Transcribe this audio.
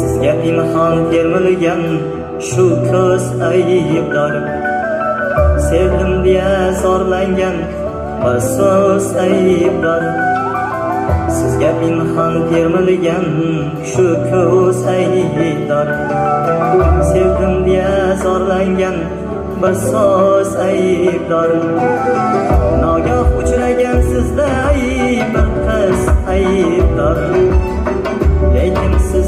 Sizga pinhon termilgan shu ko'z aybdor. Sevdim deya zorlangan bir so'z aybdor. Sizga pinhon termilgan shu ko'z aybdor. Sevdim deya zorlangan bir so'z aybdor. Nogoh uchragan sizda bir qiz aybdor. Lekin siz